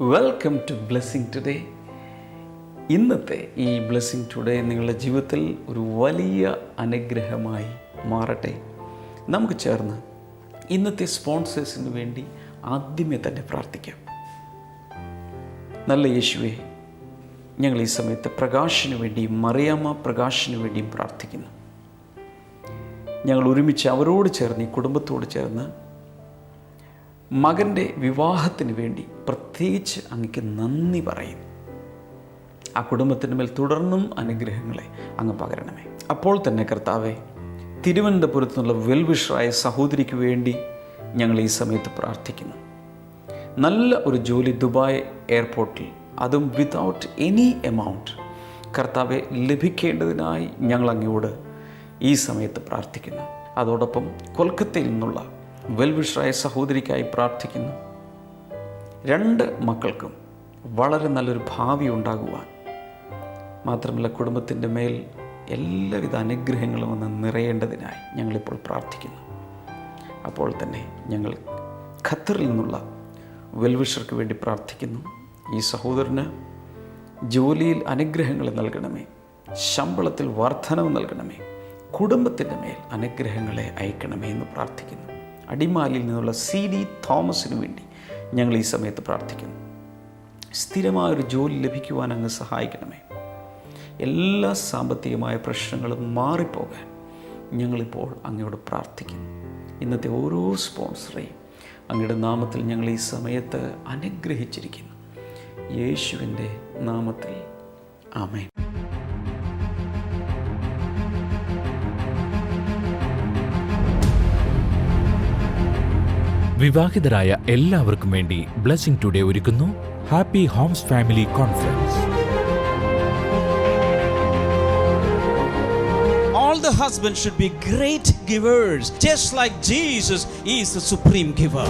Welcome to blessing today. ഇന്നത്തെ ഈ blessing today നിങ്ങളുടെ ജീവിതത്തിൽ ഒരു വലിയ അനുഗ്രഹമായി മാറട്ടെ. നമുക്ക് ചേർന്ന് ഇന്നത്തെ സ്പോൺസേഴ്സിന് വേണ്ടി ആദ്യമേ തന്നെ പ്രാർത്ഥിക്കാം. നല്ല യേശുവേ, ഞങ്ങൾ ഈ സമയത്ത് പ്രകാശിന് വേണ്ടിയും മറിയാമ്മ പ്രകാശിന് വേണ്ടിയും പ്രാർത്ഥിക്കുന്നു. ഞങ്ങൾ ഒരുമിച്ച് അവരോട് ചേർന്ന് ഈ കുടുംബത്തോട് ചേർന്ന് മകൻ്റെ വിവാഹത്തിന് വേണ്ടി പ്രത്യേകിച്ച് അങ്ങക്ക് നന്ദി പറയും. ആ കുടുംബത്തിൻ്റെ മേൽ തുടർന്നും അനുഗ്രഹങ്ങളെ അങ്ങ് പകരണമേ. അപ്പോൾ തന്നെ കർത്താവെ, തിരുവനന്തപുരത്തു നിന്നുള്ള വെൽവിഷറായ സഹോദരിക്ക് വേണ്ടി ഞങ്ങൾ ഈ സമയത്ത് പ്രാർത്ഥിക്കുന്നു. നല്ല ഒരു ജോലി ദുബായ് എയർപോർട്ടിൽ, അതും വിതൗട്ട് എനി എമൗണ്ട് കർത്താവെ ലഭിക്കേണ്ടതിനായി ഞങ്ങൾ അങ്ങയോട് ഈ സമയത്ത് പ്രാർത്ഥിക്കുന്നു. അതോടൊപ്പം കൊൽക്കത്തയിൽ നിന്നുള്ള വെൽവിഷറായ സഹോദരിക്കായി പ്രാർത്ഥിക്കുന്നു. 2 മക്കൾക്കും വളരെ നല്ലൊരു ഭാവി ഉണ്ടാകുവാൻ, മാത്രമല്ല കുടുംബത്തിൻ്റെ മേൽ എല്ലാവിധ അനുഗ്രഹങ്ങളും ഒന്ന് നിറയേണ്ടതിനായി ഞങ്ങളിപ്പോൾ പ്രാർത്ഥിക്കുന്നു. അപ്പോൾ തന്നെ ഞങ്ങൾ ഖത്തറിൽ നിന്നുള്ള വെൽവിഷർക്ക് വേണ്ടി പ്രാർത്ഥിക്കുന്നു. ഈ സഹോദരന് ജോലിയിൽ അനുഗ്രഹങ്ങൾ നൽകണമേ, ശമ്പളത്തിൽ വർധനവ് നൽകണമേ, കുടുംബത്തിൻ്റെ മേൽ അനുഗ്രഹങ്ങളെ അയക്കണമേ എന്ന് പ്രാർത്ഥിക്കുന്നു. അടിമാലിയിൽ നിന്നുള്ള CD തോമസിന് വേണ്ടി ഞങ്ങൾ ഈ സമയത്ത് പ്രാർത്ഥിക്കുന്നു. സ്ഥിരമായൊരു ജോലി ലഭിക്കുവാൻ അങ്ങ് സഹായിക്കണമേ. എല്ലാ സാമ്പത്തികമായ പ്രശ്നങ്ങളും മാറിപ്പോകാൻ ഞങ്ങളിപ്പോൾ അങ്ങയോട് പ്രാർത്ഥിക്കുന്നു. ഇന്നത്തെ ഓരോ സ്പോൺസറെയും അങ്ങയുടെ നാമത്തിൽ ഞങ്ങൾ ഈ സമയത്ത് അനുഗ്രഹിച്ചിരിക്കുന്നു. യേശുവിൻ്റെ നാമത്തിൽ ആമേൻ. വിവാഹിതരായ എല്ലാവർക്കും വേണ്ടി ബ്ലെസ്സിംഗ് ടുഡേ ഒരുക്കുന്നു happy Holmes family conference. All the husbands should be great givers, just like Jesus is the supreme giver.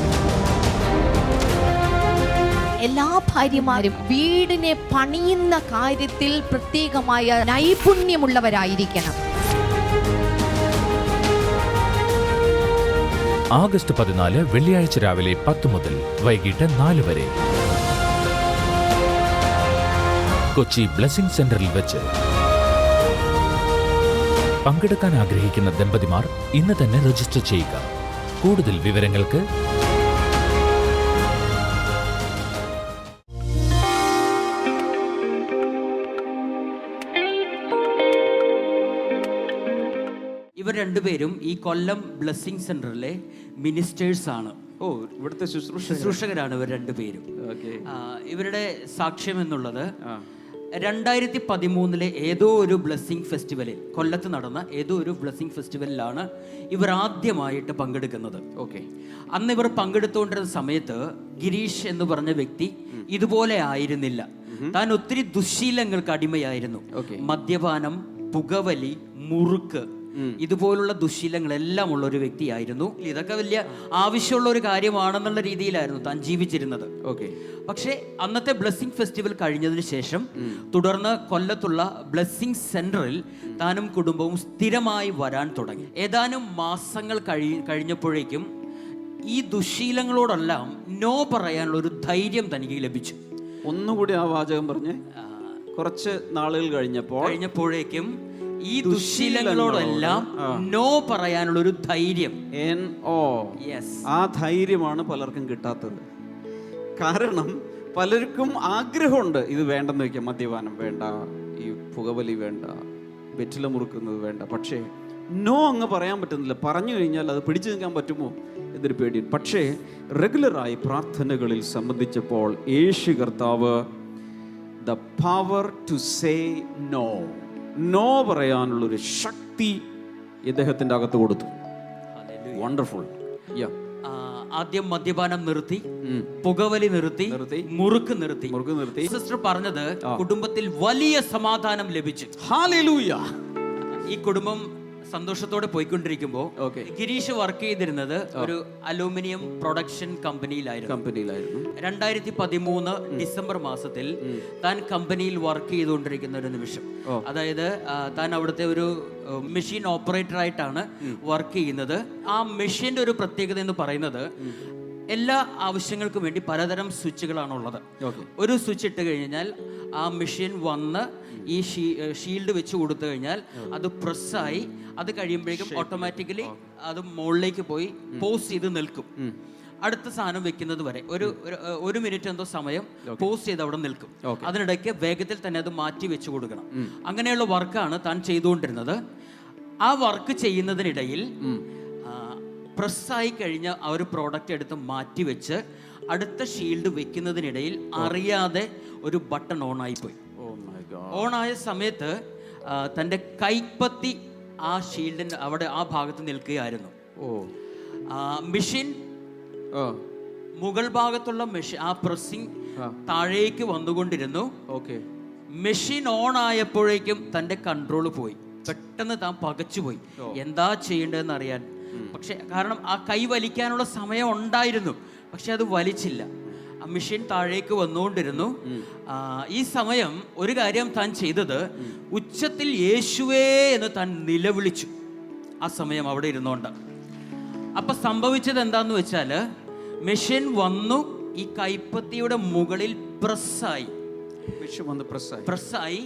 എല്ലാ ഭാര്യമാരും വീടിനെ പണിയുന്ന കാര്യത്തിൽ പ്രത്യേകമായ നൈപുണ്യമുള്ളവരായിരിക്കണം. ആഗസ്റ്റ് 14 വെള്ളിയാഴ്ച രാവിലെ 10 മുതൽ വൈകിട്ട് 4 വരെ കൊച്ചി ബ്ലെസ്സിംഗ് സെന്ററിൽ വെച്ച്. പങ്കെടുക്കാൻ ആഗ്രഹിക്കുന്ന ദമ്പതിമാർ ഇന്ന് തന്നെ രജിസ്റ്റർ ചെയ്യുക. കൂടുതൽ വിവരങ്ങൾക്ക് ഇവർ രണ്ടുപേരും ഈ കൊല്ലം ബ്ലെസ്സിംഗ് സെന്ററിലെ മിനിസ്റ്റേഴ്സ് ആണ്. ഇവിടുത്തെ ശുശ്രൂഷകരാണ് ഇവർ രണ്ടുപേരും. ഇവരുടെ സാക്ഷ്യം എന്നുള്ളത് 2013 ഏതോ ഒരു ബ്ലെസ്സിംഗ് ഫെസ്റ്റിവലിൽ, കൊല്ലത്ത് നടന്ന ഏതോ ഒരു ബ്ലെസ്സിംഗ് ഫെസ്റ്റിവലിലാണ് ഇവർ ആദ്യമായിട്ട് പങ്കെടുക്കുന്നത്. അന്ന് ഇവർ പങ്കെടുത്തുകൊണ്ടിരുന്ന സമയത്ത് ഗിരീഷ് എന്ന് പറഞ്ഞ വ്യക്തി ഇതുപോലെ ആയിരുന്നില്ല. താൻ ഒത്തിരി ദുശ്ശീലങ്ങൾക്ക് അടിമയായിരുന്നു. മദ്യപാനം, പുകവലി, മുറുക്ക്, ഇതുപോലുള്ള ദുശ്ശീലങ്ങളെല്ലാം ഉള്ള ഒരു വ്യക്തിയായിരുന്നു. ഇതൊക്കെ വലിയ ആവശ്യമുള്ള ഒരു കാര്യമാണെന്നുള്ള രീതിയിലായിരുന്നു താൻ ജീവിച്ചിരുന്നത്. പക്ഷേ അന്നത്തെ ബ്ലെസ്സിംഗ് ഫെസ്റ്റിവൽ കഴിഞ്ഞതിന് ശേഷം തുടർന്ന് കൊല്ലത്തുള്ള ബ്ലെസ്സിംഗ് സെന്ററിൽ താനും കുടുംബവും സ്ഥിരമായി വരാൻ തുടങ്ങി. ഏതാനും മാസങ്ങൾ കഴിഞ്ഞപ്പോഴേക്കും ഈ ദുശ്ശീലങ്ങളോടെല്ലാം നോ പറയാനുള്ള ഒരു ധൈര്യം തനിക്ക് ലഭിച്ചു. ഒന്നുകൂടി ആ വാചകം പറഞ്ഞ്. കുറച്ച് നാളുകൾ കഴിഞ്ഞപ്പോഴേക്കും ഈ ദുശ്ശീലങ്ങളോടെല്ലാം നോ പറയാനുള്ള ഒരു ധൈര്യം. ആ ധൈര്യമാണ് പലർക്കും കിട്ടാത്തത്. കാരണം പലർക്കും ആഗ്രഹമുണ്ട്, ഇത് വേണ്ടെന്ന് വയ്ക്കാം, മദ്യപാനം വേണ്ട, ഈ പുകവലി വേണ്ട, വെറ്റില മുറുക്കുന്നത് വേണ്ട. പക്ഷേ നോ അങ്ങ് പറയാൻ പറ്റുന്നില്ല. പറഞ്ഞു കഴിഞ്ഞാൽ അത് പിടിച്ചു നിൽക്കാൻ പറ്റുമോ എന്നൊരു പേടി. പക്ഷേ റെഗുലറായി പ്രാർത്ഥനകളിൽ സംബന്ധിച്ചപ്പോൾ യേശു കർത്താവ് the power to say no, no പറയാനുള്ളൊരു ശക്തി ഇദ്ദേഹത്തിൻ്റെ അകത്ത് കൊടുത്തു. വണ്ടർഫുൾ. ആദ്യം മദ്യപാനം നിർത്തി, പുകവലി നിർത്തി, മുറുക്ക് നിർത്തി. സിസ്റ്റർ പറഞ്ഞത് കുടുംബത്തിൽ വലിയ സമാധാനം ലഭിച്ചു. ഹല്ലേലൂയ. ഈ കുടുംബം സന്തോഷത്തോടെ പോയിക്കൊണ്ടിരിക്കുമ്പോൾ ഗിരീഷ് വർക്ക് ചെയ്തിരുന്നത് ഒരു അലൂമിനിയം പ്രൊഡക്ഷൻ കമ്പനിയിലായിരുന്നു. 2013 ഡിസംബർ മാസത്തിൽ താൻ കമ്പനിയിൽ വർക്ക് ചെയ്തുകൊണ്ടിരിക്കുന്ന ഒരു നിമിഷം, അതായത് താൻ അവിടുത്തെ ഒരു മെഷീൻ ഓപ്പറേറ്റർ ആയിട്ടാണ് വർക്ക് ചെയ്യുന്നത്. ആ മെഷീന്റെ ഒരു പ്രത്യേകത എന്ന് പറയുന്നത് എല്ലാ ആവശ്യങ്ങൾക്കും വേണ്ടി പലതരം സ്വിച്ചുകളാണുള്ളത്. ഓക്കെ. ഒരു സ്വിച്ച് ഇട്ട് കഴിഞ്ഞാൽ ആ മെഷീൻ വന്ന് ഈ ഷീൽഡ് വെച്ച് കൊടുത്തു കഴിഞ്ഞാൽ അത് പ്രസ്സായി അത് കഴിയുമ്പോഴേക്കും ഓട്ടോമാറ്റിക്കലി അത് മുകളിലേക്ക് പോയി പോസ്റ്റ് ചെയ്ത് നിൽക്കും. അടുത്ത സാധനം വെക്കുന്നത് വരെ ഒരു മിനിറ്റ് എന്തോ സമയം പോസ്റ്റ് ചെയ്ത് അവിടെ നിൽക്കും. അതിനിടയ്ക്ക് വേഗത്തിൽ തന്നെ അത് മാറ്റി വെച്ച് കൊടുക്കണം. അങ്ങനെയുള്ള വർക്കാണ് താൻ ചെയ്തുകൊണ്ടിരുന്നത്. ആ വർക്ക് ചെയ്യുന്നതിനിടയിൽ പ്രസ്സായി കഴിഞ്ഞ ആ ഒരു പ്രോഡക്റ്റ് എടുത്ത് മാറ്റി വെച്ച് അടുത്ത ഷീൽഡ് വെക്കുന്നതിനിടയിൽ അറിയാതെ ഒരു ബട്ടൺ ഓണായിപ്പോയി. ഓണായ സമയത്ത് തൻ്റെ കൈപ്പത്തി ആ ഷീൽഡിൻ്റെ അവിടെ ആ ഭാഗത്ത് നിൽക്കുകയായിരുന്നു. മെഷീൻ മുകൾ ഭാഗത്തുള്ള മെഷീൻ ആ പ്രസ്സിങ് താഴേക്ക് വന്നുകൊണ്ടിരുന്നു. മെഷീൻ ഓൺ ആയപ്പോഴേക്കും തൻ്റെ കൺട്രോൾ പോയി. പെട്ടെന്ന് താൻ പകച്ചുപോയി, എന്താ ചെയ്യേണ്ടതെന്ന് അറിയാൻ. പക്ഷെ കാരണം ആ കൈ വലിക്കാനുള്ള സമയം ഉണ്ടായിരുന്നു, പക്ഷെ അത് വലിച്ചില്ല. ആ മെഷീൻ താഴേക്ക് വന്നുകൊണ്ടിരുന്നു. ഈ സമയം ഒരു കാര്യം താൻ ചെയ്തത്, ഉച്ചത്തിൽ യേശുവേ എന്ന് താൻ നിലവിളിച്ചു. ആ സമയം അവിടെ ഇരുന്നുകൊണ്ട് അപ്പൊ സംഭവിച്ചത് എന്താന്ന് വെച്ചാൽ, മെഷീൻ വന്നു ഈ കൈപ്പത്തിയുടെ മുകളിൽ പ്രസ്സായി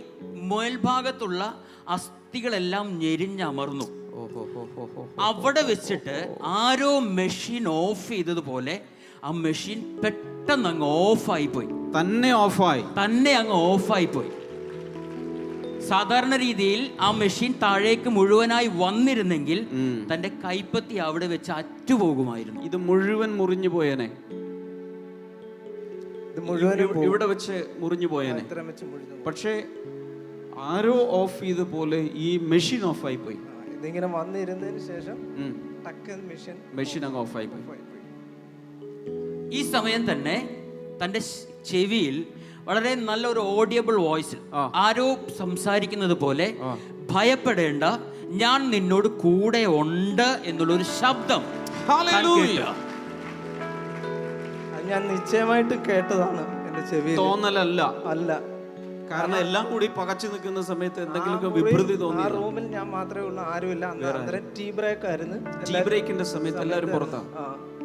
മേൽഭാഗത്തുള്ള അസ്ഥികളെല്ലാം ഞെരിഞ്ഞമർന്നു. അവിടെ വെച്ചിട്ട് ആരോ മെഷീൻ ഓഫ് ചെയ്തതുപോലെ ആ മെഷീൻ പെട്ടെന്ന് അങ്ങ് ഓഫായി പോയി. തന്നെ അങ്ങ് ഓഫായി പോയി. സാധാരണ രീതിയിൽ ആ മെഷീൻ താഴേക്ക് മുഴുവനായി വന്നിരുന്നെങ്കിൽ തന്റെ കൈപ്പത്തി അവിടെ വെച്ച് അറ്റുപോകുമായിരുന്നു. ഇത് മുഴുവൻ മുറിഞ്ഞു പോയേനെ, ഇവിടെ വെച്ച് മുറിഞ്ഞു പോയേനെ. പക്ഷേ ആരോ ഓഫ് ചെയ്ത പോലെ ഈ മെഷീൻ ഓഫായി പോയി. ഇതിങ്ങനെ വന്നിരുന്നതിന് ശേഷം മെഷീൻ അങ്ങ് ഓഫായി പോയി. ഈ സമയം തന്നെ തന്റെ ചെവിയിൽ വളരെ നല്ലൊരു ഓഡിയബിൾ വോയിസിൽ ആരോ സംസാരിക്കുന്നത് പോലെ, ഭയപ്പെടേണ്ട, ഞാൻ നിന്നോട് കൂടെ ഉണ്ട് എന്നുള്ളൊരു ശബ്ദം ഞാൻ നിശ്ചയമായിട്ട് കേട്ടതാണ്. എന്റെ ചെവി തോന്നലല്ല, അല്ല. കാരണം എല്ലാം കൂടി പകച്ചു നിൽക്കുന്ന സമയത്ത് എന്തെങ്കിലും വിഭ്രതി തോന്നി. ആ റൂമിൽ ഞാൻ മാത്രമേ ഉള്ളൂ, ആരുമില്ല. അന്നേരം ടീ ബ്രേക്ക് ആയിരുന്നു. ടീ ബ്രേക്കിന്റെ സമയത്ത് എല്ലാവരും പുറത്താണ്.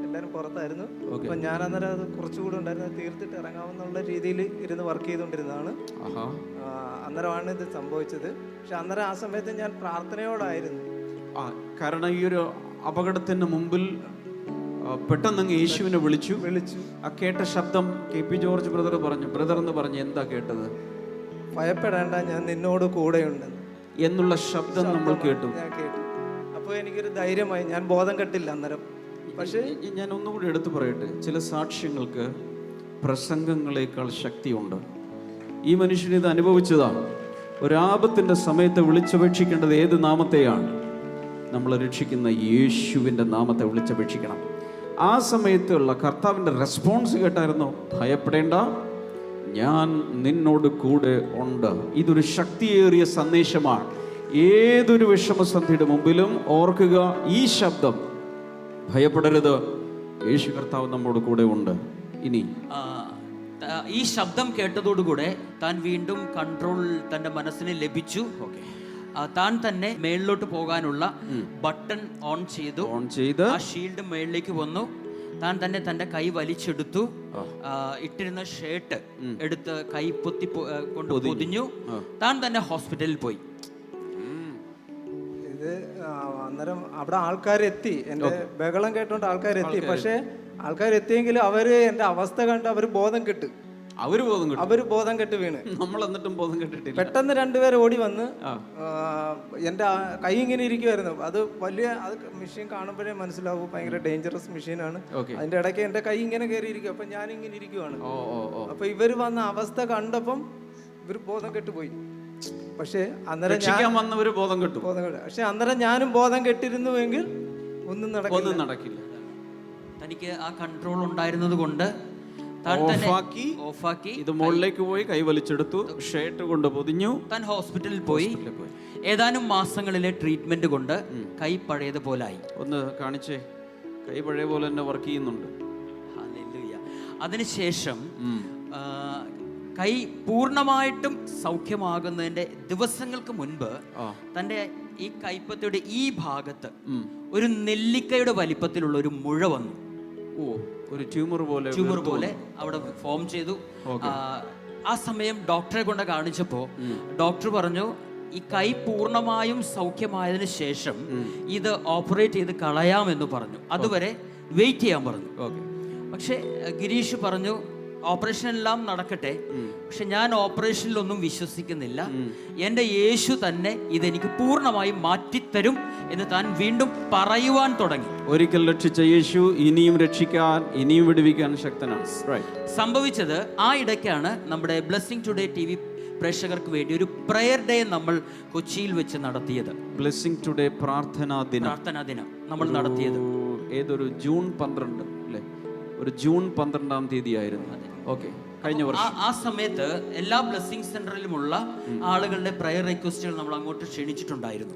എല്ലാവരും പുറത്തായിരുന്നു. അപ്പൊ ഞാൻ അന്നേരം അത് കുറച്ചുകൂടെ ഉണ്ടായിരുന്നു, തീർത്തിട്ട് ഇറങ്ങാമെന്നുള്ള രീതിയിൽ ഇരുന്ന് വർക്ക് ചെയ്തുകൊണ്ടിരുന്നതാണ്. അന്നേരമാണ് ഇത് സംഭവിച്ചത്. പക്ഷെ അന്നേരം ആ സമയത്ത് ഞാൻ പ്രാർത്ഥനയോടായിരുന്നു. കാരണം ഈ ഒരു അപകടത്തിന് മുമ്പിൽ പെട്ടെന്ന് യേശുവിനെ വിളിച്ചു. ആ കേട്ട ശബ്ദം KP ജോർജ് ബ്രദർ എന്ന് പറഞ്ഞു, എന്താ കേട്ടത്? ഭയപ്പെടേണ്ട, ഞാൻ നിന്നോട് കൂടെയുണ്ട് എന്നുള്ള ശബ്ദം നമ്മൾ കേട്ടു. ഞാൻ കേട്ടു. അപ്പോൾ എനിക്കൊരു ധൈര്യമായി. ഞാൻ ബോധം കെട്ടില്ല അന്നേരം. പക്ഷേ ഞാൻ ഒന്നുകൂടി എടുത്തു പറയട്ടെ, ചില സാക്ഷ്യങ്ങൾക്ക് പ്രസംഗങ്ങളേക്കാൾ ശക്തിയുണ്ട്. ഈ മനുഷ്യൻ ഇത് അനുഭവിച്ചതാണ്. ഒരാപത്തിൻ്റെ സമയത്ത് വിളിച്ചപേക്ഷിക്കേണ്ടത് ഏത് നാമത്തെയാണ്? നമ്മളെ രക്ഷിക്കുന്ന യേശുവിൻ്റെ നാമത്തെ വിളിച്ചപേക്ഷിക്കണം. ആ സമയത്തുള്ള കർത്താവിൻ്റെ റെസ്പോൺസ് കേട്ടായിരുന്നു, ഭയപ്പെടേണ്ട, ഞാൻ നിന്നോട് കൂടെ ഉണ്ട്. ഇതൊരു ശക്തിയേറിയ സന്ദേശമാണ്. ഏതൊരു വിഷമസന്ധിയുടെ മുമ്പിലും ഓർക്കുക ഈ ശബ്ദം, ഭയപ്പെടരുത്, യേശു കർത്താവ് നമ്മോട് കൂടെ ഉണ്ട്. ഇനി ഈ ശബ്ദം കേട്ടതോടുകൂടെ താൻ വീണ്ടും കൺട്രോൾ തൻ്റെ മനസ്സിന് ലഭിച്ചു. താൻ തന്നെ മേളിലോട്ട് പോകാനുള്ള ബട്ടൺ ഓൺ ചെയ്ത് ആ ഷീൽഡ് മേളിലേക്ക് വന്നു. താൻ തന്നെ തൻ്റെ കൈ വലിച്ചെടുത്തു. ഇട്ടിരുന്ന ഷർട്ട് എടുത്ത് കൈ പൊത്തി കൊണ്ട് പൊതിഞ്ഞു. താൻ തന്നെ ഹോസ്പിറ്റലിൽ പോയി. ഇത് അന്നേരം അവിടെ ആൾക്കാരെത്തി. എൻ്റെ ബഹളം കേട്ടോണ്ട് ആൾക്കാരെത്തി. പക്ഷെ ആൾക്കാരെത്തിയെങ്കിലും അവര് എൻ്റെ അവസ്ഥ കണ്ട് അവര് ബോധം കെട്ട് വീണ്. നമ്മൾ എന്നിട്ടും ബോധം കെട്ടിട്ടില്ല. പെട്ടെന്ന് രണ്ടുപേരെ ഓടി വന്ന് എൻ്റെ കൈ ഇങ്ങനെ ഇരിക്കുമായിരുന്നു. അത് മെഷീൻ കാണുമ്പോഴേ മനസ്സിലാവും ഭയങ്കര ഡേഞ്ചറസ് മെഷീനാണ്. അതിന്റെ ഇടയ്ക്ക് എൻ്റെ കൈ ഇങ്ങനെ കയറിയിരിക്കും. അപ്പൊ ഞാൻ ഇങ്ങനെ ഇരിക്കുവാണ്. അപ്പൊ ഇവര് വന്ന അവസ്ഥ കണ്ടപ്പം ഇവര് ബോധം കെട്ടുപോയി. പക്ഷെ അന്നേരം ബോധം കെട്ടു. പക്ഷെ അന്നേരം ഞാനും ബോധം കെട്ടിരുന്നുവെങ്കിൽ ഒന്നും നടക്കില്ല. തനിക്ക് ആ കൺട്രോൾ ഉണ്ടായിരുന്നത് കൊണ്ട് ഓഫാക്കി ഇത് മുകളിലേക്ക് പോയി കൈ വലിച്ചെടുത്തു, ഷർട്ട് കൊണ്ട് പൊതിഞ്ഞു. താൻ ഹോസ്പിറ്റലിൽ പോയി. ഏതാനും മാസങ്ങളിലെ ട്രീറ്റ്മെന്റ് കൊണ്ട് കൈ പഴയതുപോലായി. ഒന്ന് കാണിച്ചേ, കൈ പഴയ പോലെ തന്നെ വർക്ക് ചെയ്യുന്നുണ്ട്. അതിനുശേഷം കൈ പൂർണ്ണമായിട്ടും സൗഖ്യമാകുന്നതിന്റെ ദിവസങ്ങൾക്ക് മുൻപ് തൻ്റെ ഈ കൈപ്പത്തിയുടെ ഈ ഭാഗത്ത് ഒരു നെല്ലിക്കയുടെ വലിപ്പത്തിലുള്ള ഒരു മുഴ വന്നു. ഒരു ട്യൂമർ പോലെ അവിടെ ഫോം ചെയ്തു. ആ സമയം ഡോക്ടറെ കൊണ്ട് കാണിച്ചപ്പോൾ ഡോക്ടർ പറഞ്ഞു ഈ കൈ പൂർണ്ണമായും സൗഖ്യമായതിനു ശേഷം ഇത് ഓപ്പറേറ്റ് ചെയ്ത് കളയാമെന്ന് പറഞ്ഞു. അതുവരെ വെയിറ്റ് ചെയ്യാൻ പറഞ്ഞു. പക്ഷെ ഗിരീഷ് പറഞ്ഞു ഓപ്പറേഷൻ എല്ലാം നടക്കട്ടെ, പക്ഷെ ഞാൻ ഓപ്പറേഷനിലൊന്നും വിശ്വസിക്കുന്നില്ല, എൻ്റെ യേശു തന്നെ ഇതെനിക്ക് പൂർണ്ണമായും മാറ്റിത്തരും എന്ന് താൻ വീണ്ടും പറയുവാൻ തുടങ്ങി. ഒരിക്കൽ രക്ഷിച്ച യേശു ഇനിയും രക്ഷിക്കാൻ, ഇനിയും വിടുവിക്കാൻ ശക്തനാണ്. സംഭവിച്ചത് ആ ഇടയ്ക്കാണ് നമ്മുടെ ബ്ലെസ്സിംഗ് ടുഡേ TV പ്രേക്ഷകർക്ക് വേണ്ടി ഒരു പ്രയർ ഡേ നമ്മൾ കൊച്ചിയിൽ വെച്ച് നടത്തിയത്. ബ്ലെസ്സിംഗ് ടുഡേ പ്രാർത്ഥനാ ദിനം നമ്മൾ നടത്തിയത് ഏതൊരു ജൂൺ 12 അല്ലേ? ഒരു ജൂൺ 12-ാം തീയതി ആയിരുന്നു. ഓക്കെ, കഴിഞ്ഞ വർഷം. ആ സമയത്ത് എല്ലാ ബ്ലെസ്സിംഗ് സെന്ററിലുമുള്ള ആളുകളുടെ പ്രയർ റിക്വസ്റ്റുകൾ നമ്മൾ അങ്ങോട്ട് ക്ഷണിച്ചിട്ടുണ്ടായിരുന്നു.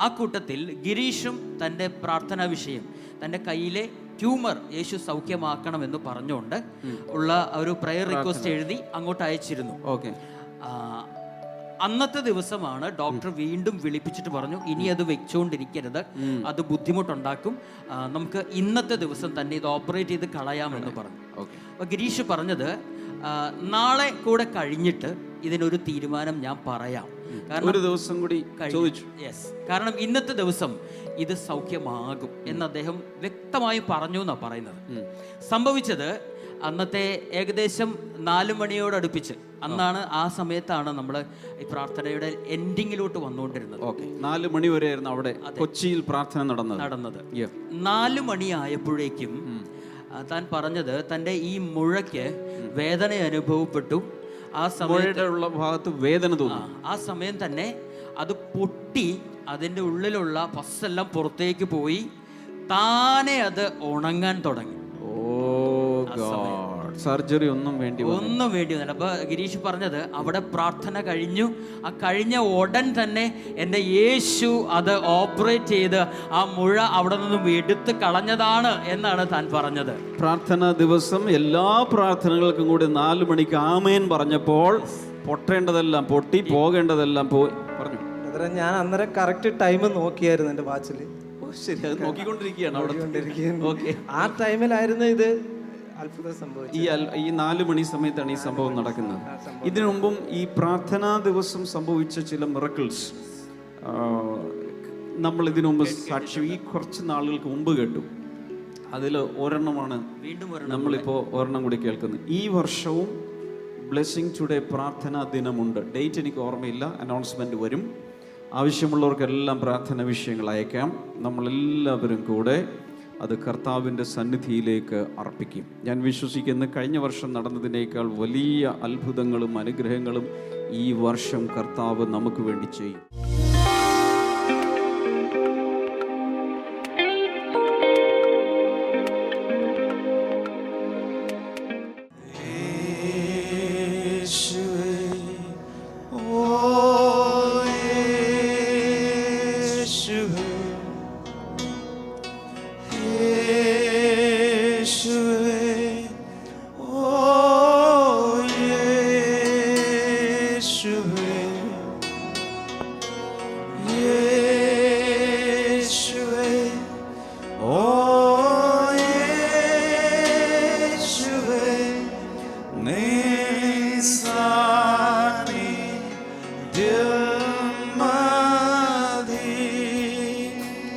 ആ കൂട്ടത്തിൽ ഗിരീഷും തൻ്റെ പ്രാർത്ഥനാ വിഷയം, തൻ്റെ കയ്യിലെ ട്യൂമർ യേശു സൗഖ്യമാക്കണമെന്ന് പറഞ്ഞുകൊണ്ട് ഉള്ള ഒരു പ്രയർ റിക്വസ്റ്റ് എഴുതി അങ്ങോട്ട് അയച്ചിരുന്നു. അന്നത്തെ ദിവസമാണ് ഡോക്ടർ വീണ്ടും വിളിപ്പിച്ചിട്ട് പറഞ്ഞു ഇനി അത് വെച്ചുകൊണ്ടിരിക്കരുത്, അത് ബുദ്ധിമുട്ടുണ്ടാക്കും, നമുക്ക് ഇന്നത്തെ ദിവസം തന്നെ ഇത് ഓപ്പറേറ്റ് ചെയ്ത് കളയാമെന്ന് പറഞ്ഞു. അപ്പോൾ ഗിരീഷ് പറഞ്ഞത് നാളെ കൂടെ കഴിഞ്ഞിട്ട് ഇതിനൊരു തീരുമാനം ഞാൻ പറയാം, കാരണം ഒരു ദിവസം കൂടി ചോദിച്ചു. കാരണം ഇന്നത്തെ ദിവസം ഇത് സൗഖ്യമാകും എന്ന് അദ്ദേഹം വ്യക്തമായി പറഞ്ഞു എന്നാണ് പറയുന്നത്. സംഭവിച്ചത് അന്നത്തെ ഏകദേശം 4 മണിയോടടുപ്പിച്ച്, അന്നാണ് ആ സമയത്താണ് നമ്മൾ ഈ പ്രാർത്ഥനയുടെ എൻഡിങ്ങിലോട്ട് വന്നുകൊണ്ടിരുന്നത്. 4 മണി വരെയായിരുന്നു അവിടെ കൊച്ചിയിൽ പ്രാർത്ഥന നടന്നത്. 4 മണിയായപ്പോഴേക്കും താൻ പറഞ്ഞത് തൻ്റെ ഈ മുഴയ്ക്ക് വേദന അനുഭവപ്പെട്ടു. ആ സമയത്തുള്ള ഭാഗത്ത് വേദന തോന്നി. ആ സമയം തന്നെ അത് പൊട്ടി അതിൻ്റെ ഉള്ളിലുള്ള പസ്സെല്ലാം പുറത്തേക്ക് പോയി താനെ അത് ഉണങ്ങാൻ തുടങ്ങി. സർജറി ഒന്നും വേണ്ടിയൊന്നുമില്ല. അപ്പൊ ഗിരീഷ് പറഞ്ഞത് അവിടെ പ്രാർത്ഥന കഴിഞ്ഞു, ആ കഴിഞ്ഞ ഉടൻ തന്നെ എൻ്റെ യേശു അത് ഓപ്പറേറ്റ് ചെയ്ത് ആ മുഴ അവിടെ നിന്നും എടുത്ത് കളഞ്ഞതാണ് എന്നാണ് താൻ പറഞ്ഞത്. പ്രാർത്ഥനാ ദിവസം എല്ലാ പ്രാർത്ഥനകൾക്കും കൂടി 4 മണിക്ക് ആമേൻ പറഞ്ഞപ്പോൾ പൊട്ടേണ്ടതെല്ലാം പൊട്ടി, പോകേണ്ടതെല്ലാം പോയി പറഞ്ഞു. ഞാൻ അന്നേരം കറക്റ്റ് ടൈം നോക്കിയായിരുന്നു എൻ്റെ വാച്ചിൽ. ശരി, അത് നോക്കിക്കൊണ്ടിരിക്കുകയാണ്. ആ ടൈമിലായിരുന്നു ഇത് അത്ഭുതം സംഭവിച്ചത്. ഈ 4 മണി സമയത്താണ് ഈ സംഭവം നടക്കുന്നത്. ഇതിനു മുമ്പും ഈ പ്രാർത്ഥനാ ദിവസം സംഭവിച്ച ചില മിറക്കിൾസ് നമ്മൾ ഇതിനു മുമ്പ് സാക്ഷി ഈ കുറച്ച് നാളുകൾക്ക് മുമ്പ് കേട്ടു. അതിൽ ഒരെണ്ണമാണ് നമ്മളിപ്പോൾ ഒരെണ്ണം കൂടി കേൾക്കുന്നത്. ഈ വർഷവും ബ്ലെസ്സിംഗ് ടുഡേ പ്രാർത്ഥനാ ദിനമുണ്ട്. ഡേറ്റ് എനിക്ക് ഓർമ്മയില്ല, അനൗൺസ്മെൻറ്റ് വരും. ആവശ്യമുള്ളവർക്കെല്ലാം പ്രാർത്ഥന വിഷയങ്ങൾ അയക്കാം. നമ്മളെല്ലാവരും കൂടെ അത് കർത്താവിൻ്റെ സന്നിധിയിലേക്ക് അർപ്പിക്കും. ഞാൻ വിശ്വസിക്കുന്നു കഴിഞ്ഞ വർഷം നടന്നതിനേക്കാൾ വലിയ അത്ഭുതങ്ങളും അനുഗ്രഹങ്ങളും ഈ വർഷം കർത്താവ് നമുക്ക് വേണ്ടി ചെയ്യും.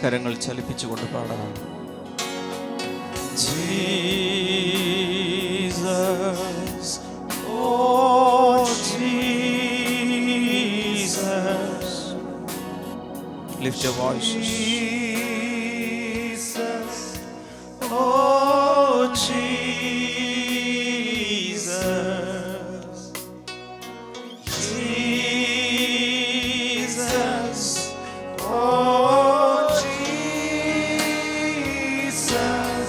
കരങ്ങൾ ചലിപ്പിച്ചുകൊണ്ട് പാടാം. Jesus, oh Jesus, lift your voices. Jesus, oh Jesus, Jesus, oh Jesus,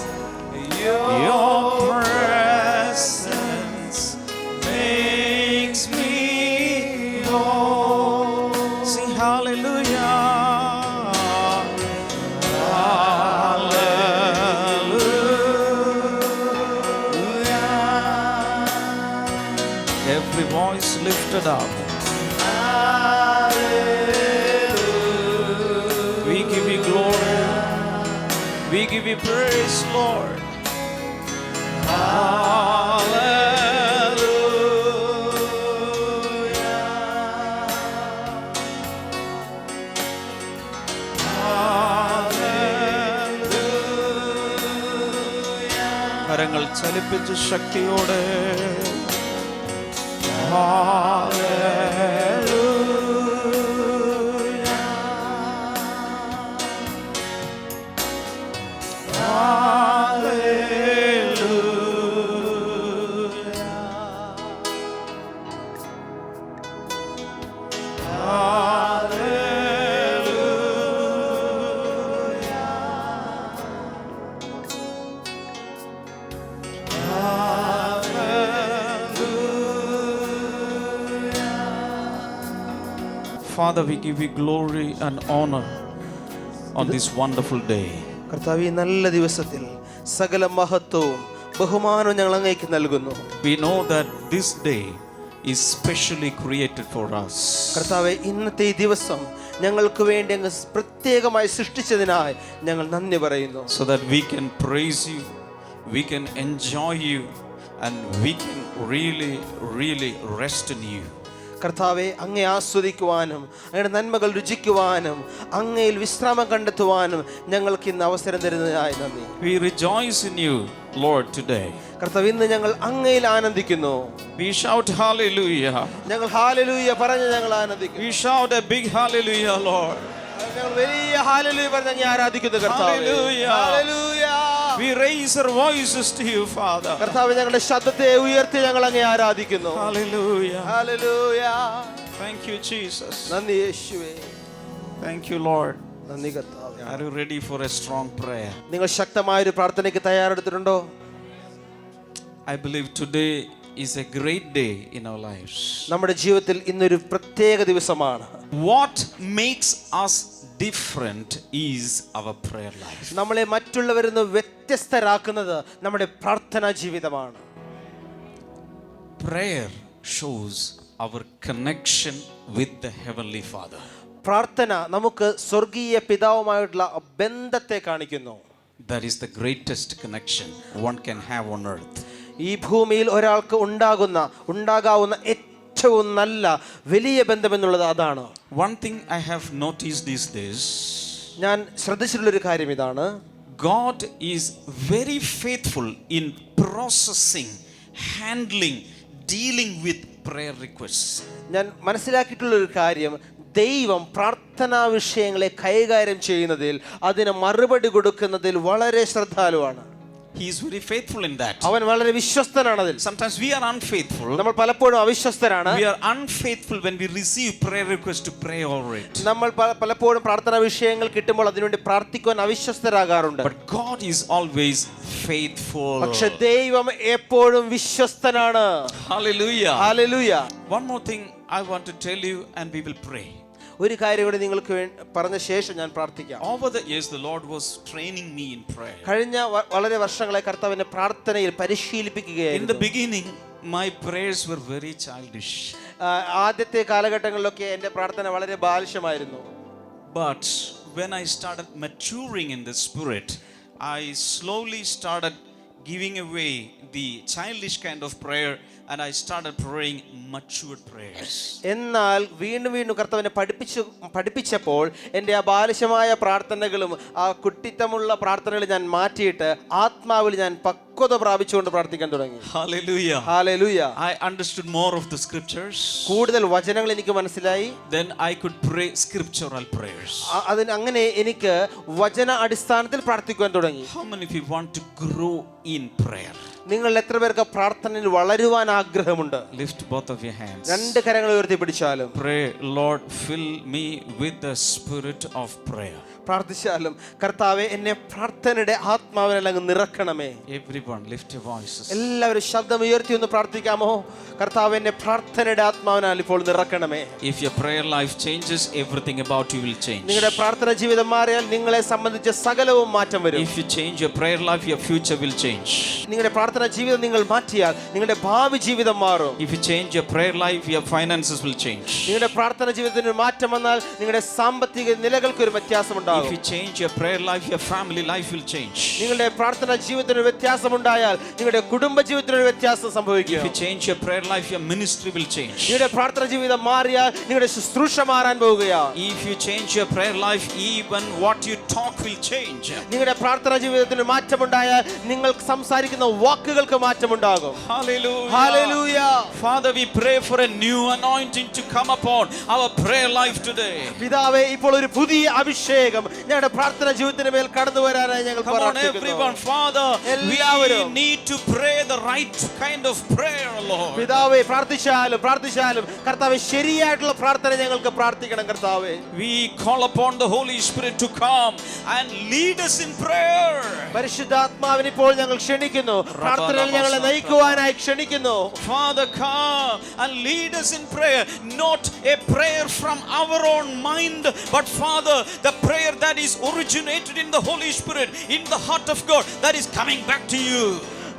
your presence makes me whole. Sing hallelujah. Every voice lifted up. We give you glory. We give you praise, Lord. കരങ്ങൾ ചലിപ്പിച്ച് ശക്തിയോടെ Father, we give you glory and honor on this wonderful day. കർത്താവേ, ഈ നല്ല ദിവസത്തിൽ സകല മഹത്വവും ബഹുമാനവും ഞങ്ങൾ അങ്ങേക്ക് നൽകുന്നു. We know that this day is specially created for us. കർത്താവേ, ഇന്നത്തെ ഈ ദിവസം ഞങ്ങൾക്ക് വേണ്ടി അങ്ങ് പ്രത്യേകമായി സൃഷ്ടിച്ചതിനായി ഞങ്ങൾ നന്ദി പറയുന്നു. So that we can praise you, we can enjoy you, and we can really rest in you. കർത്താവെ, അങ്ങേ ആസ്വദിക്കുവാനും അങ്ങയുടെ നന്മകൾ രുചിക്കുവാനും അങ്ങയിൽ വിശ്രാമം കണ്ടെത്തുവാനും ഞങ്ങൾക്ക് ഇന്ന് അവസരം തരുന്നതിനായി നന്ദി. We rejoice in you, Lord, today. കർത്താവ്, ഇന്ന് ഞങ്ങൾ അങ്ങയിൽ ആനന്ദിക്കുന്നു. We shout hallelujah. ഞങ്ങൾ ഹല്ലേലൂയ പറഞ്ഞ് ഞങ്ങൾ ആനന്ദിക്കുന്നു. We shout a big hallelujah, Lord. ഞങ്ങൾ വലിയ ഹല്ലേലൂയ പറഞ്ഞ് അങ്ങേ ആരാധിക്കുന്നു കർത്താവേ. Hallelujah. Hallelujah. We raise our voices to you, Father. കർത്താവേ, ഞങ്ങളുടെ ശബ്ദത്തെ ഉയർത്തി ഞങ്ങൾ അങ്ങേ ആരാധിക്കുന്നു. Hallelujah. Hallelujah. Thank you, Jesus. നന്ദി യേശുവേ. Thank you, Lord. നന്ദി കർത്താവേ. Are you ready for a strong prayer? നിങ്ങൾ ശക്തമായ ഒരു പ്രാർത്ഥനയ്ക്ക് തയ്യാറെടുത്തിട്ടുണ്ടോ? I believe today is a great day in our lives. നമ്മുടെ ജീവിതത്തിൽ ഇന്നൊരു പ്രത്യേക ദിവസമാണ്. What makes us different is our prayer life. നമ്മളെ മറ്റുള്ളവരിൽ നിന്ന് വ്യത്യസ്തരാക്കുന്നത് നമ്മുടെ പ്രാർത്ഥനാ ജീവിതമാണ്. Prayer shows our connection with the Heavenly Father. പ്രാർത്ഥന നമുക്ക് സ്വർഗീയ പിതാവുമായിട്ടുള്ള ബന്ധത്തെ കാണിക്കുന്നു. That is the greatest connection one can have on earth. ഈ ഭൂമിയിൽ ഒരാൾക്ക് ഉണ്ടാകാവുന്ന ഏറ്റവും നല്ല വലിയ ബന്ധമെന്നുള്ളത് അതാണ്. One thing I have noticed these days, ഞാൻ ശ്രദ്ധിച്ചിട്ടുള്ളൊരു കാര്യം ഇതാണ്. God is very faithful in processing, handling, dealing with prayer requests. ഞാൻ മനസ്സിലാക്കിയിട്ടുള്ളൊരു കാര്യം, ദൈവം പ്രാർത്ഥനാ വിഷയങ്ങളെ കൈകാര്യം ചെയ്യുന്നതിൽ അതിന് മറുപടി കൊടുക്കുന്നതിൽ വളരെ ശ്രദ്ധാലുവാണ്. He is very faithful in that. അവൻ വളരെ വിശ്വസ്തനാണ് അതിൽ. Sometimes we are unfaithful. നമ്മൾ പലപ്പോഴും അവിശ്വസ്തരാണ്. We are unfaithful when we receive prayer requests to pray over it. നമ്മൾ പലപ്പോഴും പ്രാർത്ഥനാ വിഷയങ്ങൾ കിട്ടുമ്പോൾ അതിനുവേണ്ടി പ്രാർത്ഥിക്കുവാൻ അവിശ്വസ്തരാകാറുണ്ട്. But God is always faithful. പക്ഷേ ദൈവം എപ്പോഴും വിശ്വസ്തനാണ്. Hallelujah. Hallelujah. One more thing I want to tell you and we will pray. ഒരു കാര്യം കൂടി നിങ്ങൾക്ക് പറഞ്ഞ ശേഷം ഞാൻ പ്രാർത്ഥിക്കാം. Over the years the Lord was training me in prayer. കഴിഞ്ഞ വളരെ വർഷങ്ങളായി കർത്താവ് എന്നെ പ്രാർത്ഥനയിൽ പരിശീലിപ്പിക്കുകയായിരുന്നു. In the beginning my prayers were very childish. ആദ്യത്തെ കാലഘട്ടങ്ങളിലൊക്കെ എൻ്റെ പ്രാർത്ഥന വളരെ ബാലിശമായിരുന്നു. But when I started maturing in the spirit, I slowly started giving away the childish kind of prayer and I started praying matured prayers. എന്നാൽ വീണ്ടും കർത്താവിനെ പഠിപ്പിച്ചപ്പോൾ എൻ്റെ ആ ബാലിശമായ പ്രാർത്ഥനകളും ആ കുട്ടിത്തമുള്ള പ്രാർത്ഥനകളും ഞാൻ മാറ്റിയിട്ട് ആത്മാവിൽ ഞാൻ പക്വത പ്രാപിച്ചുകൊണ്ട് പ്രാർത്ഥിക്കാൻ തുടങ്ങി. Hallelujah. Hallelujah. I understood more of the scriptures. കൂടുതൽ വചനങ്ങൾ എനിക്ക് മനസ്സിലായി. Then I could pray scriptural prayers. അതിന് അങ്ങനെ എനിക്ക് വചന അടിസ്ഥാനത്തിൽ പ്രാർത്ഥിക്കുവാൻ തുടങ്ങി. How many of you want to grow in prayer? നിങ്ങൾ എത്ര പേർക്ക് പ്രാർത്ഥനയിൽ വളരുവാൻ ആഗ്രഹമുണ്ട്? Lift both of your hands. രണ്ട് കരങ്ങൾ ഉയർത്തി പിടിച്ചാലും Pray, Lord, fill me with the spirit of prayer. പ്രാർത്ഥിച്ചാലും കർത്താവെ എന്നെ പ്രാർത്ഥനയുടെ ആത്മാവിനാൽ അങ്ങ് നിറക്കണമേ. Everyone lift your voices. എല്ലാവരും ശബ്ദം ഉയർത്തി ഒന്ന് പ്രാർത്ഥിക്കാമോ? കർത്താവ് എന്നെ പ്രാർത്ഥനയുടെ ആത്മാവിനാൽ ഇപ്പോൾ നിറക്കണമേ. If your prayer life changes, everything about you will change. നിങ്ങളുടെ പ്രാർത്ഥന ജീവിതം മാറിയാൽ നിങ്ങളെ സംബന്ധിച്ച സകലവും മാറ്റം വരും. If you change your prayer life, your future will change. നിങ്ങളുടെ പ്രാർത്ഥന ജീവിതം നിങ്ങൾ മാറ്റിയാൽ നിങ്ങളുടെ ഭാവി ജീവിതം മാറും. If you change your prayer life, your finances will change. നിങ്ങളുടെ പ്രാർത്ഥന ജീവിതത്തിന് ഒരു മാറ്റം വന്നാൽ നിങ്ങളുടെ സാമ്പത്തിക നിലകൾക്ക് ഒരു വ്യത്യാസം ഉണ്ടാകും. ഉണ്ടാകും. If you change your prayer life, your family life will change. നിങ്ങളുടെ പ്രാർത്ഥനാ ജീവിതത്തിന് വ്യത്യാസം ഉണ്ടായാൽ നിങ്ങളുടെ കുടുംബ ജീവിതത്തിന് ഒരു വ്യത്യാസം സംഭവിക്കും. If you change your prayer life, your ministry will change. നിങ്ങളുടെ പ്രാർത്ഥനാ ജീവിതം മാറിയാൽ നിങ്ങളുടെ ശുശ്രൂഷ മാറാൻ പോവുകയാണ്. If you change your prayer life, even what you talk will change. നിങ്ങളുടെ പ്രാർത്ഥനാ ജീവിതത്തിന് മാറ്റമുണ്ടായാൽ നിങ്ങൾ സംസാരിക്കുന്ന വാക്കുകൾക്ക് മാറ്റമുണ്ടാകും. Hallelujah. Hallelujah. Father, we pray for a new anointing to come upon our prayer life today. പിതാവേ, ഇപ്പോൾ ഒരു പുതിയ അഭിഷേകം ഞങ്ങളുടെ പ്രാർത്ഥനാ ജീവിതത്തിന് മേൽ കടന്നു വരാനായി ഞങ്ങൾ Come on, പ്രാർത്ഥിക്കുന്നു. everyone. Father, we എല്ലാവരും need to pray the right kind of prayer, Lord. പിതാവേ, പ്രാർത്ഥിച്ചാലും കർത്താവേ ശരിയായിട്ടുള്ള പ്രാർത്ഥന ഞങ്ങൾക്ക് പ്രാർത്ഥിക്കണം കർത്താവേ. We call upon the Holy Spirit to come and lead us in prayer. പരിശുദ്ധാത്മാവിനെ ഇപ്പോൾ ഞങ്ങൾ ക്ഷണിക്കുന്നു, പ്രാർത്ഥനയിൽ ഞങ്ങളെ നയിക്കുവാനായി ക്ഷണിക്കുന്നു. Father, come and lead us in prayer, not a prayer from our own mind, but Father, the prayer that is originated in the Holy Spirit, in the heart of God, that is coming back to you.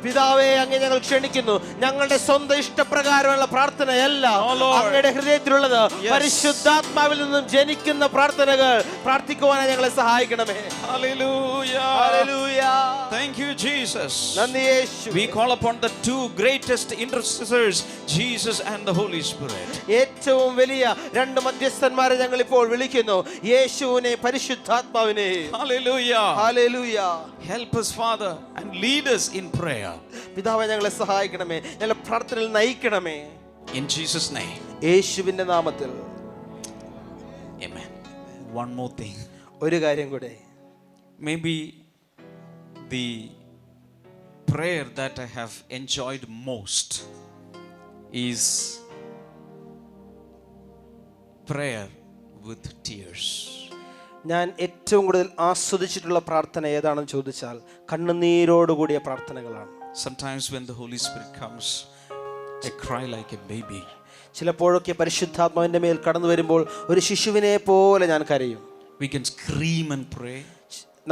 പിതാവേ, അങ്ങ് ഞങ്ങൾ ക്ഷണിക്കുന്നു, ഞങ്ങളുടെ സ്വന്തം ഇഷ്ടപ്രകാരമുള്ള പ്രാർത്ഥനയല്ല, അങ്ങയുടെ ഹൃദയത്തിലുള്ളത് പരിശുദ്ധാത്മാവിൽ നിന്നും ജനിക്കുന്ന പ്രാർത്ഥനകൾ പ്രാർത്ഥിക്കുവാനായി ഞങ്ങളെ സഹായിക്കണമേ. Hallelujah. Hallelujah. Thank you, Jesus. നന്ദി യേശു. We call upon the two greatest intercessors, Jesus and the Holy Spirit. ഏറ്റവും വലിയ രണ്ട് മധ്യസ്ഥന്മാരെ ഞങ്ങൾ ഇപ്പോൾ വിളിക്കുന്നു, യേശുവിനെ പരിശുദ്ധാത്മാവിനെ. Hallelujah. Hallelujah. Help us, Father, and lead us in prayer. പിതാവേ, ഞങ്ങളെ സഹായിക്കണമേ, ഞങ്ങളെ പ്രാർത്ഥനയിൽ നയിക്കണമേ. In Jesus' name. യേശുവിന്റെ നാമത്തിൽ. Amen. One more thing. ഒരു കാര്യം കൂടെ. Maybe the prayer that I have enjoyed most is prayer with tears. ഞാൻ ഏറ്റവും കൂടുതൽ ആസ്വദിച്ചിട്ടുള്ള പ്രാർത്ഥന ഏതാണെന്ന് ചോദിച്ചാൽ കണ്ണുനീരോടുകൂടിയ പ്രാർത്ഥനകളാണ്. Sometimes when the Holy Spirit comes, I cry like a baby. ചിലപ്പോഴൊക്കെ പരിശുദ്ധാത്മാവിന്റെ മേൽ കടന്നു വരുമ്പോൾ ഒരു ശിശുവിനെ പോലെ ഞാൻ കരയും. We can scream and pray.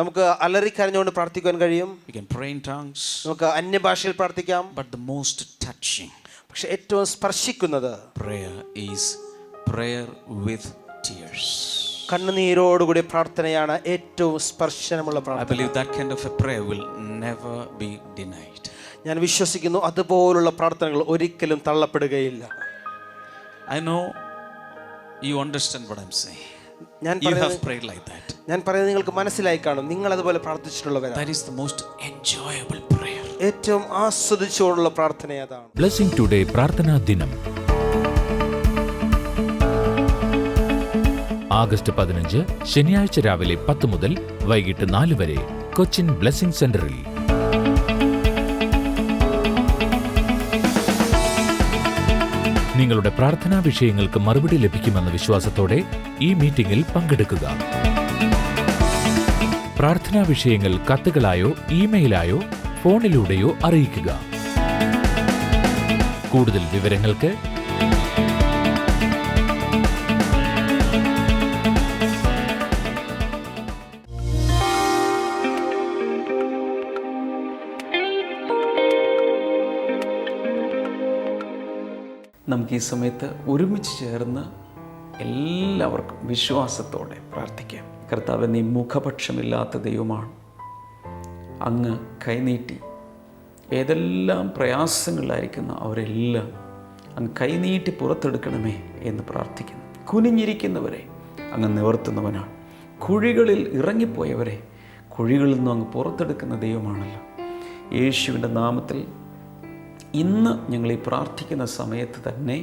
നമുക്ക് അലറിക്കരഞ്ഞുകൊണ്ട് പ്രാർത്ഥിക്കാൻ കഴിയും. We can pray in tongues. നമുക്ക് അന്യഭാഷയിൽ പ്രാർത്ഥിക്കാം. But the most touching പക്ഷെ ഏറ്റവും സ്പർശിക്കുന്നത് prayer is prayer with tears. കണ്ണുനീരോടുകൂടി പ്രാർത്ഥനയാണ് ഏറ്റവും സ്പർശനമുള്ള I പ്രാർത്ഥന. believe that kind of a prayer will never be denied. ഞാൻ വിശ്വസിക്കുന്നു അതുപോലുള്ള പ്രാർത്ഥനകൾ ഒരിക്കലും തള്ളപ്പെടുകയില്ല. I know you understand what I'm saying. ഞാൻ You have prayed like that. ഞാൻ പറയുന്നത് നിങ്ങൾക്ക് മനസ്സിലായി കാണും. നിങ്ങൾ അതുപോലെ പ്രാർത്ഥിച്ചിട്ടുള്ളവരാണ്. That is the most enjoyable prayer. ഏറ്റവും ആസ്വദിച്ചുകൊണ്ടുള്ള പ്രാർത്ഥന അതാണ്. ബ്ലെസ്സിംഗ് ടുഡേ പ്രാർത്ഥനാ ദിനം ആഗസ്റ്റ് 15 ശനിയാഴ്ച രാവിലെ 10 മുതൽ വൈകിട്ട് 4 വരെ കൊച്ചിൻ ബ്ലെസ്സിംഗ് സെന്ററിൽ. നിങ്ങളുടെ പ്രാർത്ഥനാ വിഷയങ്ങൾക്ക് മറുപടി ലഭിക്കുമെന്ന വിശ്വാസത്തോടെ ഈ മീറ്റിംഗിൽ പങ്കെടുക്കുക. പ്രാർത്ഥനാ വിഷയങ്ങൾ കത്തുകളായോ ഇമെയിലായോ ഫോണിലൂടെയോ അറിയിക്കുക. കൂടുതൽ വിവരങ്ങൾക്ക് നമുക്ക് ഈ സമയത്ത് ഒരുമിച്ച് ചേർന്ന് എല്ലാവർക്കും വിശ്വാസത്തോടെ പ്രാർത്ഥിക്കാം. കർത്താവേ, നീ മുഖപക്ഷമില്ലാത്ത ദൈവമാണ്. അങ്ങ് കൈനീട്ടി ഏതെല്ലാം പ്രയാസങ്ങളിലായിരിക്കുന്ന അവരെല്ലാം അങ്ങ് കൈനീട്ടി പുറത്തെടുക്കണമേ എന്ന് പ്രാർത്ഥിക്കുന്നു. കുനിഞ്ഞിരിക്കുന്നവരെ അങ്ങ് നിവർത്തുന്നവനാണ്. കുഴികളിൽ ഇറങ്ങിപ്പോയവരെ കുഴികളിൽ നിന്നും അങ്ങ് പുറത്തെടുക്കുന്ന ദൈവമാണല്ലോ. യേശുവിൻ്റെ നാമത്തിൽ ഇന്ന് ഞങ്ങൾ ഈ പ്രാർത്ഥിക്കുന്ന സമയത്ത് തന്നെ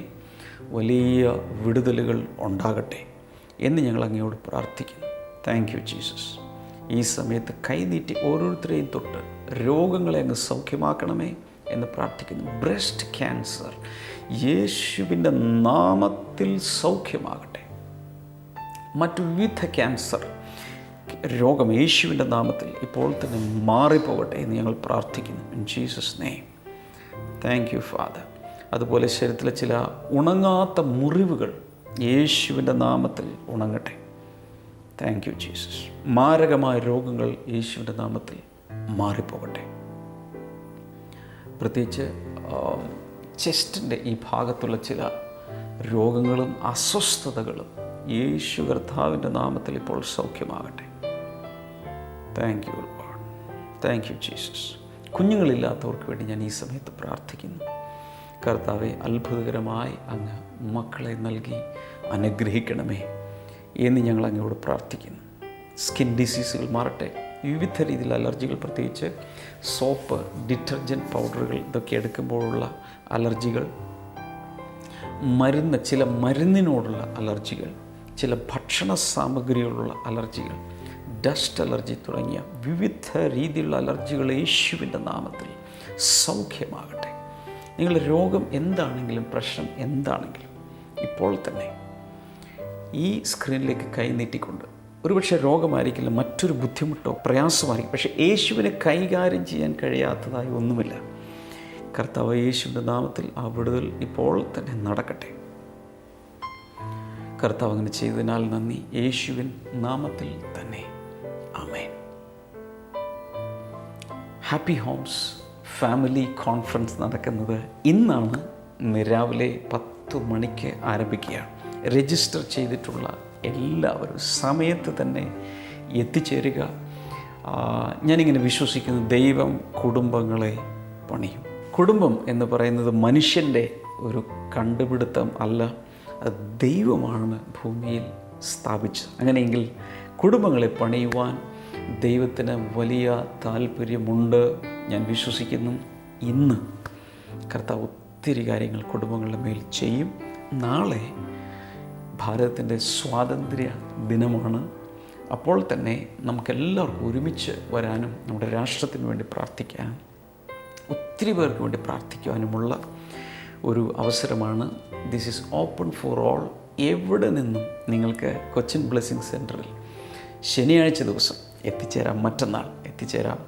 വലിയ വിടുതലുകൾ ഉണ്ടാകട്ടെ എന്ന് ഞങ്ങൾ അങ്ങയോട് പ്രാർത്ഥിക്കുന്നു. Thank you Jesus. ഈ സമയത്ത് കൈനീട്ടി ഓരോരുത്തരെയും തൊട്ട് രോഗങ്ങളെ അങ്ങ് സൗഖ്യമാക്കണമേ എന്ന് പ്രാർത്ഥിക്കുന്നു. ബ്രസ്റ്റ് ക്യാൻസർ യേശുവിൻ്റെ നാമത്തിൽ സൗഖ്യമാകട്ടെ. മറ്റു വിവിധ ക്യാൻസർ രോഗം യേശുവിൻ്റെ നാമത്തിൽ ഇപ്പോൾ തന്നെ മാറിപ്പോകട്ടെ എന്ന് ഞങ്ങൾ പ്രാർത്ഥിക്കുന്നു. In Jesus name. Thank you father. അതുപോലെ ശരീരത്തിലെ ചില ഉണങ്ങാത്ത മുറിവുകൾ യേശുവിൻ്റെ നാമത്തിൽ ഉണങ്ങട്ടെ. Thank you Jesus. മാരകമായ രോഗങ്ങൾ യേശുവിൻ്റെ നാമത്തിൽ മാറിപ്പോകട്ടെ. പ്രത്യേകിച്ച് ചെസ്റ്റിൻ്റെ ഈ ഭാഗത്തുള്ള ചില രോഗങ്ങളും അസ്വസ്ഥതകളും യേശു കർത്താവിൻ്റെ നാമത്തിൽ ഇപ്പോൾ സൗഖ്യമാകട്ടെ. Thank you Lord. Thank you Jesus. കുഞ്ഞുങ്ങളില്ലാത്തവർക്ക് വേണ്ടി ഞാൻ ഈ സമയത്ത് പ്രാർത്ഥിക്കുന്നു. കർത്താവെ, അത്ഭുതകരമായി അങ്ങ് മക്കളെ നൽകി അനുഗ്രഹിക്കണമേ എന്ന് ഞങ്ങൾ അങ്ങയോട് പ്രാർത്ഥിക്കുന്നു. സ്കിൻ ഡിസീസുകൾ മാറട്ടെ. വിവിധ രീതിയിൽ അലർജികൾ, പ്രത്യേകിച്ച് സോപ്പ്, ഡിറ്റർജൻറ്റ് പൗഡറുകൾ ഇതൊക്കെ എടുക്കുമ്പോഴുള്ള അലർജികൾ, ചില മരുന്നിനോടുള്ള അലർജികൾ, ചില ഭക്ഷണ സാമഗ്രികളുള്ള അലർജികൾ, ഡസ്റ്റ് അലർജി തുടങ്ങിയ വിവിധ രീതിയിലുള്ള അലർജികൾ യേശുവിൻ്റെ നാമത്തിൽ സൗഖ്യമാകട്ടെ. നിങ്ങളുടെ രോഗം എന്താണെങ്കിലും, പ്രശ്നം എന്താണെങ്കിലും ഇപ്പോൾ തന്നെ ഈ സ്ക്രീനിലേക്ക് കൈനീട്ടിക്കൊണ്ട്, ഒരുപക്ഷെ രോഗമായിരിക്കില്ല, മറ്റൊരു ബുദ്ധിമുട്ടോ പ്രയാസമായിരിക്കും, പക്ഷേ യേശുവിനെ കൈകാര്യം ചെയ്യാൻ കഴിയാത്തതായി ഒന്നുമില്ല. കർത്താവ് യേശുവിൻ്റെ നാമത്തിൽ ആ വിടുതൽ ഇപ്പോൾ തന്നെ നടക്കട്ടെ. കർത്താവ് അങ്ങനെ ചെയ്തതിനാൽ നന്ദി. യേശുവിൻ നാമത്തിൽ തന്നെ ആമേൻ. ഹാപ്പി ഹോംസ് ഫാമിലി കോൺഫറൻസ് നടക്കുന്നത് ഇന്നാണ്. രാവിലെ 10 മണിക്ക് ആരംഭിക്കുകയാണ്. രജിസ്റ്റർ ചെയ്തിട്ടുള്ള എല്ലാവരും സമയത്ത് തന്നെ എത്തിച്ചേരുക. ഞാനിങ്ങനെ വിശ്വസിക്കുന്നു, ദൈവം കുടുംബങ്ങളെ പണിയും. കുടുംബം എന്ന് പറയുന്നത് മനുഷ്യൻ്റെ ഒരു കണ്ടുപിടുത്തം അല്ല, അത് ദൈവമാണ് ഭൂമിയിൽ സ്ഥാപിച്ചത്. അങ്ങനെയെങ്കിൽ കുടുംബങ്ങളെ പണിയുവാൻ ദൈവത്തിന് വലിയ താല്പര്യമുണ്ട്. ഞാൻ വിശ്വസിക്കുന്നു ഇന്ന് കർത്താവ് ഒത്തിരി കാര്യങ്ങൾ കുടുംബങ്ങളുടെ മേൽ ചെയ്യും. നാളെ ഭാരതത്തിൻ്റെ സ്വാതന്ത്ര്യ ദിനമാണ്. അപ്പോൾ തന്നെ നമുക്കെല്ലാവർക്കും ഒരുമിച്ച് വരാനും നമ്മുടെ രാഷ്ട്രത്തിന് വേണ്ടി പ്രാർത്ഥിക്കാനും ഒത്തിരി പേർക്ക് വേണ്ടി പ്രാർത്ഥിക്കുവാനുമുള്ള ഒരു അവസരമാണ്. This is open for all. എവിടെ നിന്നും നിങ്ങൾക്ക് കൊച്ചിൻ ബ്ലെസ്സിങ് സെൻറ്ററിൽ ശനിയാഴ്ച ദിവസം എത്തിച്ചേരാം, മറ്റന്നാൾ എത്തിച്ചേരാം.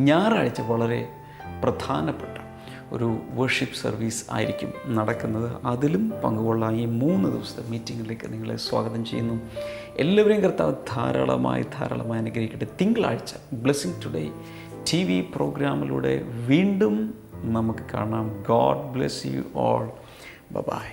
ഞായറാഴ്ച വളരെ പ്രധാനപ്പെട്ട ഒരു വർഷിപ്പ് സർവീസ് ആയിരിക്കും നടക്കുന്നത്. അതിലും പങ്കുകൊള്ളാൻ ഈ 3 ദിവസത്തെ മീറ്റിങ്ങിലേക്ക് നിങ്ങളെ സ്വാഗതം ചെയ്യുന്നു. എല്ലാവരെയും കർത്താവ് ധാരാളമായി അനുഗ്രഹിക്കട്ടെ. തിങ്കളാഴ്ച ബ്ലെസ്സിങ് ടുഡേ TV പ്രോഗ്രാമിലൂടെ വീണ്ടും നമുക്ക് കാണാം. God bless you all. By.